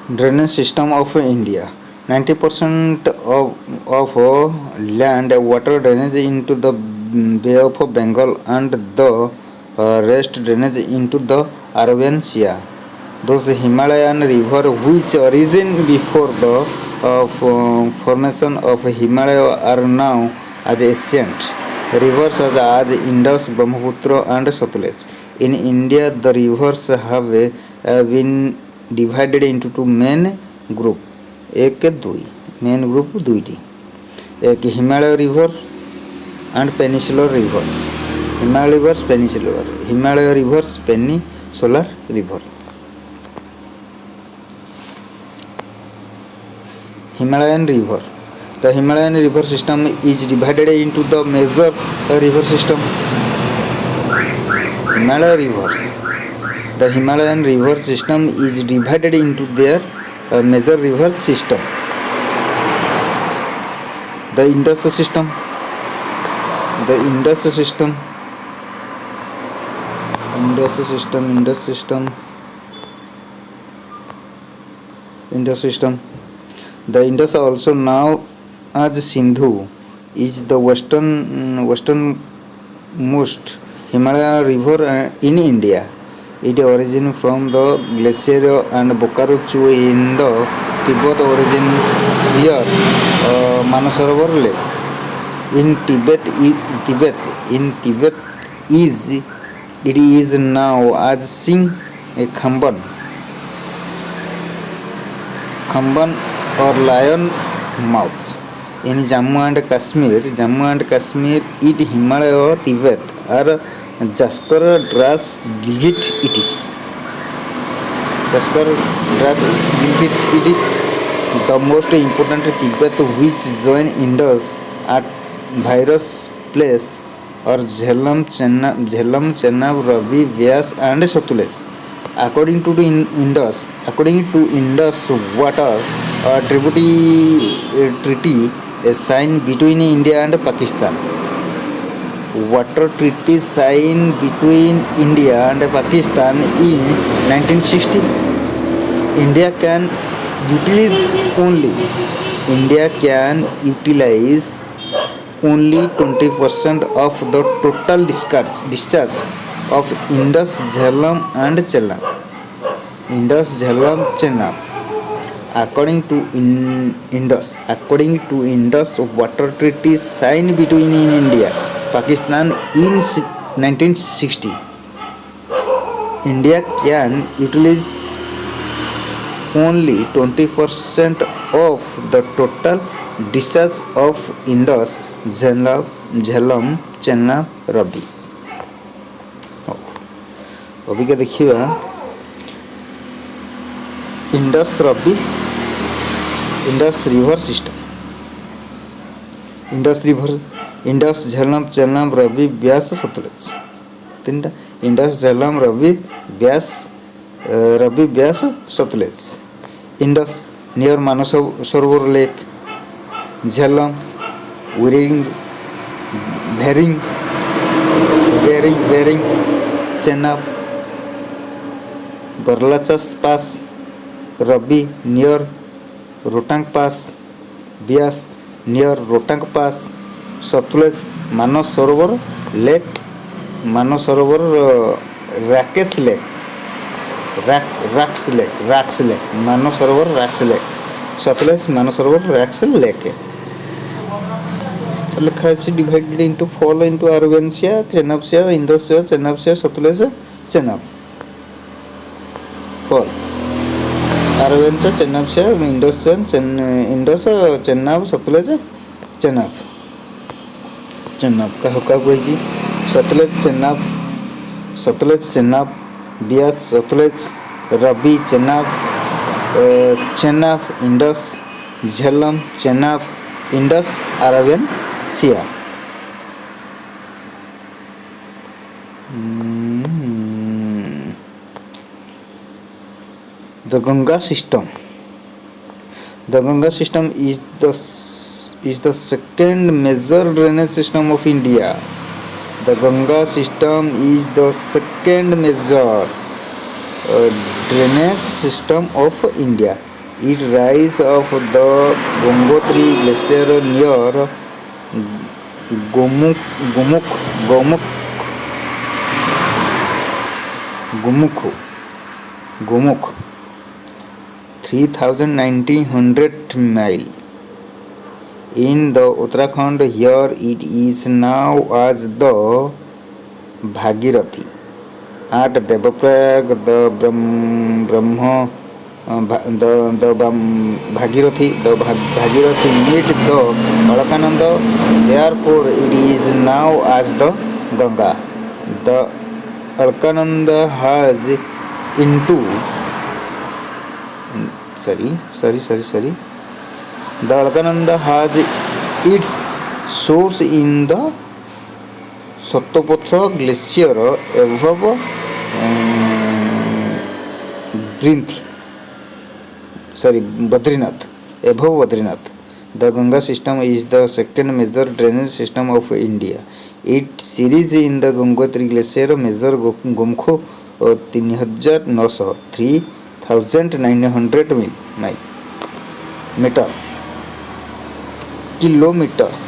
Drainage system of India. 90% of land water drainage into the Bay of Bengal and the rest drainage into the Arabian Sea. Those Himalayan rivers which origin before the formation of Himalaya are now as ancient rivers such as Indus, Brahmaputra and Satluj. In India, the rivers have been divided into two main group. एक दुई main group दुईटी एक Himalaya river and peninsular reverse Himalaya reverse peninsular river Himalayan river. The Himalayan river system is divided into the major river system. Himalaya rivers. The Himalayan river system is divided into their major river system. The Indus system. The Indus, also now as Sindhu, is the westernmost Himalaya river in India. It originates from the glacier and Bokaro Chu in the Tibet origin near Manasarovar Lake. In Tibet, it is now as Singh Khamban or lion mouth. In Jammu and Kashmir, it Himalaya or Tibet or Jaskar Dras Gilgit it is. The most important Tibet which join Indus at various place or Jhelum, Chenab, Ravi, Vyas and Satluj. According to Indus water treaty signed between India and Pakistan. Water treaty signed between India and Pakistan in 1960. India can utilize only 20% of the total discharge of Indus, Jhelum and Chenab. According to Indus water treaty signed between India Pakistan in 1960. India can utilize only 20% of the total discharge of Indus, Jhelum, Chenab, Ravi. अभी क्या देखिए Indus river system Indus Jhelum चेलम रवि व्यास सतलज तीन Indus Jhelum Ravi Vyas Satluj Indus near Manas Sarovar lake Jhelum वेरिंग Chenab Baralacha pass Ravi near Rohtang pass Vyas near Rohtang pass Satluj Manas Sarovar राकेश lake मानस सरोवर racks lake Sutlej Manas सरोवर racks lake लिखा है divided into fall into Arabian sea Chenab sea Indus sea Chenab sea Satluj Chenab fall Arabian sea Chenab sea Indus Chenab Satluj Chenab का कही Satluj Chenab Vyas Satluj Ravi Chenab Indus Jhelum Chenab Indus Arabian Sia. The Ganga system. The Ganga system is the second major drainage system of India. The Ganga system is the second major drainage system of India. It rise of the Gangotri Glacier near Gomukh, Gomukh, Gomukh, Gomukh, Gomukh, 3,900 mile in the Uttarakhand. Here it is now as the Bhagirathi. At Devaprayag, the Bhagirathi meet the Alaknanda. Therefore, it is now as the Ganga. The Alaknanda has into The Alaknanda has its source in the Satyapatha glacier above Badrinath. The Ganga system is the second major drainage system of India. It series in the Gangotri glacier measure Gomukh 3,900 kilometers.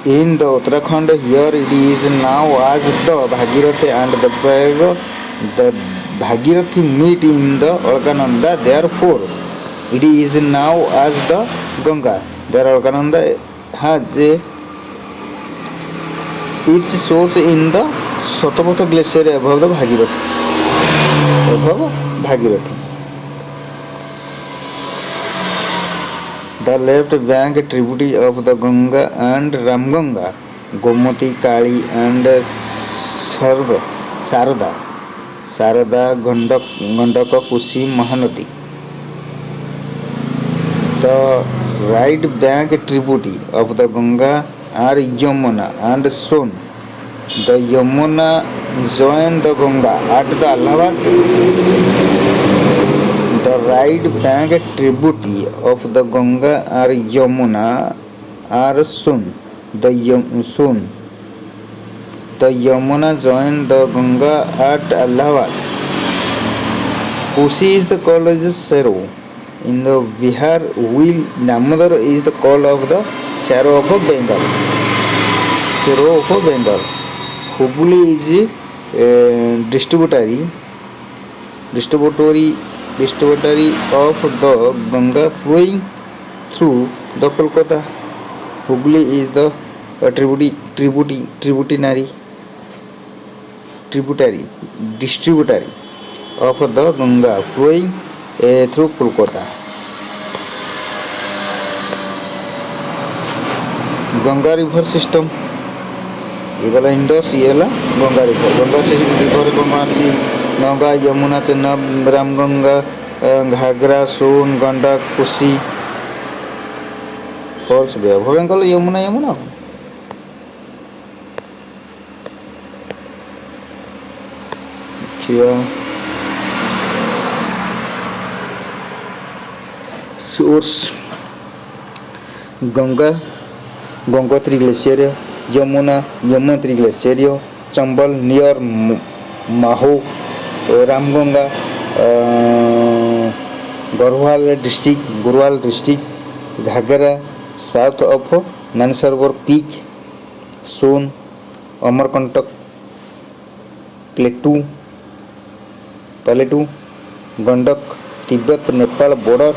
In the Uttarakhand, here it is now as the Bhagirathi and the Prayag. The Bhagirathi meet in the Alaknanda. Therefore, it is now as the Ganga. The Alaknanda has its source in the Satyapatha glacier above the Bhagirathi. The left bank tributary of the Ganga and Ramganga, Gomati, Kali and Sarada, Gandaka, Kusi, Mahanadi. The right bank tributary of the Ganga are Yamuna and Son. The Yamuna join the Ganga at the Allahabad. The right bank tributary of the Ganga are Yamuna are Son. The Yamuna join the Ganga at Allahabad. Kusi is the called as Sero. In the Bihar, while Damodar is the call of the Sero of Bengal. Hubli is distributary of the Ganga flowing through the Kolkata. Hubli is the tributary of the Ganga flowing through Kolkata. Ganga river system. Igala Indus, Yela, Ganga river. Ganga river Gomati, Ganga, Yamuna, Chenab, Ramganga, Ghagra, Son, Gandak, Kusi. False Bay. Bhavangal Yamuna. Here. Source Gangotri glacier, Yamunotri glacier, Chambal near Maho, Ramganga, Garhwal district, Ghagra, south of Mansarwar Peak, Son, Amarkantak, Plateau, Gandak, Tibet Nepal border,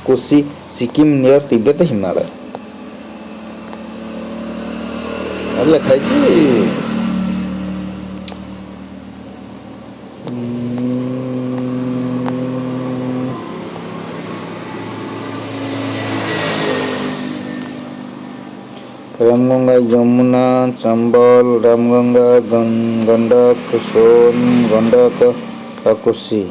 Kosi, Sikkim near Tibet Himalaya. ଲେଖା ହେଇଛି Ramganga, Yamuna, Chambal, Ramganga, Gandak, Son, Gandak, Kosi.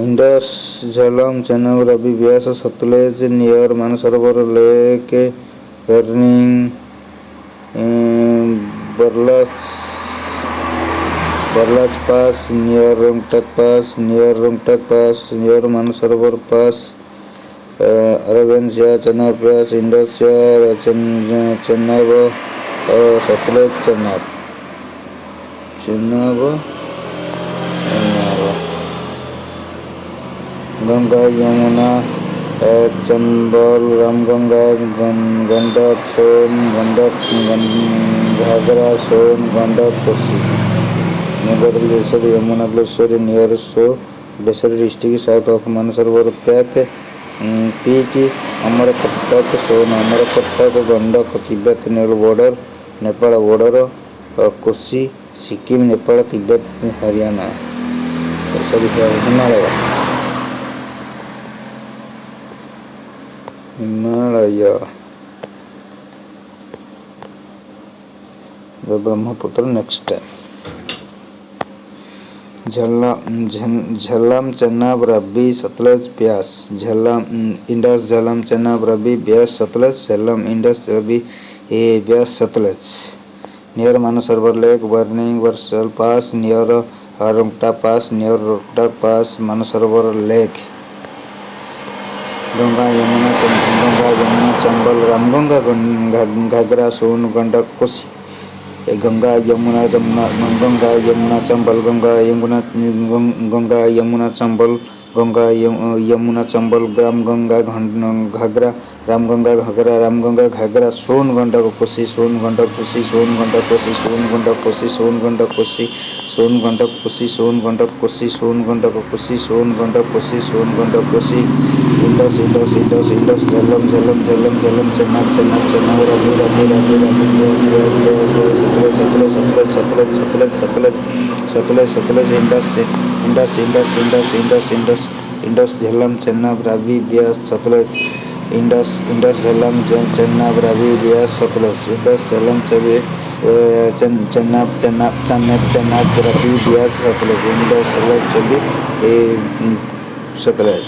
Indus, Jhelum, Chenab, Ravi, Vyas, Satluj near Mansarovar lake, बर्निंग, बरलस, Barlach Pass, near Rumtak Pass, near Rumtak Pass, near Manasarovar Pass, Aravind Chenab Pass, Indus Chenab, Satluj Chenab, Ganga Yamuna Chambal Ramganga Gandak Son Gandak Ghagra Son Gandak Kosi Neighbor Gleshari Yamuna Gleshari near So Gleshari district south of Manasarovar Peak Peak Amarapattak Son Amarapattak Gandak Tibet Nepal border Nepal border Kosi Sikkim Nepal Tibet Haryana sorry Himalaya the Brahmaputra next time Jhellam Chenab Ravi Satluj Beas Jhellam Indus Jhellam Chenab Ravi Beas Satluj Jhellam Indus Ravi Beas Satluj near Manasarovar Lake Burning Varsal Pass near Rumtak Pass near Rumtak Pass Manasarovar Lake Ganga Yamuna Chambal Ramganga Ghagra Son Gandak Kosi Ganga Yamuna Chambal Ganga Yamuna Chambal Ram Ganga Ghagra Ram Ganga Ghagra Son Gandak Kosi Son Gandak Kosi Son Gandak Kosi Son Gandak Kosi Son Gandak Kosi Son Gandak Kosi Son Gandak Kosi Son Gandak Kosi Son Gandak Kosi Son Gandak Kosi Indus Jhellam Chenab Indus Jhellam Chenab Ravi Beas Satluj Indus Jhellam Chenab Ravi Beas Satluj Indus Jhellam Chenab Ravi Beas Satluj Indus Jhellam Satluj